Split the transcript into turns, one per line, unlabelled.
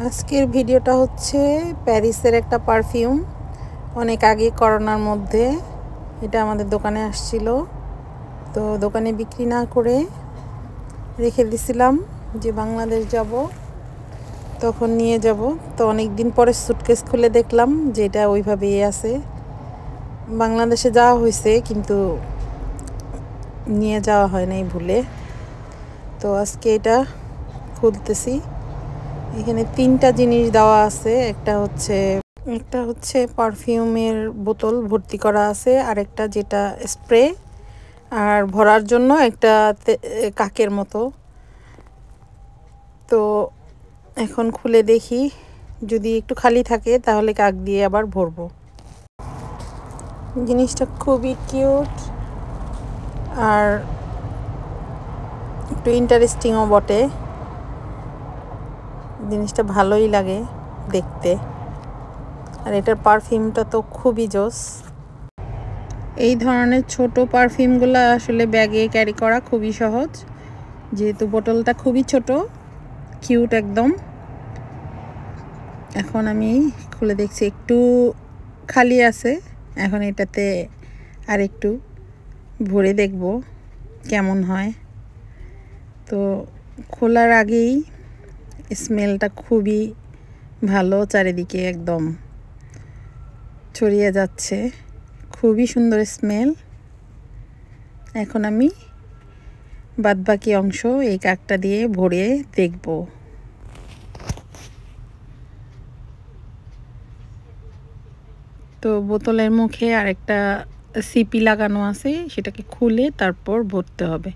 আজকের ভিডিওটা হচ্ছে প্যারিসের একটা পারফিউম। অনেক আগে করোনার মধ্যে এটা আমাদের দোকানে আসছিল, তো দোকানে বিক্রি না করে রেখে দিছিলাম যে বাংলাদেশ যাব তখন নিয়ে যাব। তো অনেক দিন পরে সুটকেস খুলে দেখলাম যে এটা ওইভাবেই আছে। বাংলাদেশে যাওয়া হয়েছে কিন্তু নিয়ে যাওয়া হয় নাই ভুলে। তো আজকে এটা খুলতেছি। এখানে তিনটা জিনিস দেওয়া আছে। একটা হচ্ছে পারফিউমের বোতল ভর্তি করা আছে, আর একটা যেটা স্প্রে আর ভরার জন্য একটা কাকের মতো। তো এখন খুলে দেখি, যদি একটু খালি থাকে তাহলে কাক দিয়ে আবার ভরবো। জিনিসটা খুবই কিউট আর একটু ইন্টারেস্টিংও বটে। জিনিসটা ভালোই লাগে দেখতে, আর এটার পারফিউমটা তো খুবই জোস। এই ধরনের ছোট পারফিউমগুলো আসলে ব্যাগে ক্যারি করা খুবই সহজ, যেহেতু বোতলটা খুবই ছোট, কিউট একদম। এখন আমি খুলে দেখছি, একটু খালি আছে। এখন এটাতে আর একটু ভরে দেখব কেমন হয়। তো খোলার আগেই স্মেলটা খুবই ভালো, চারিদিকে একদম ছড়িয়ে যাচ্ছে, খুবই সুন্দর স্মেল। এখন আমি বাদবাকি অংশ এই কাকটা দিয়ে ভরে দেখব। তো বোতলের মুখে আরেকটা সিপি লাগানো আছে, সেটাকে খুলে তারপর ভরতে হবে।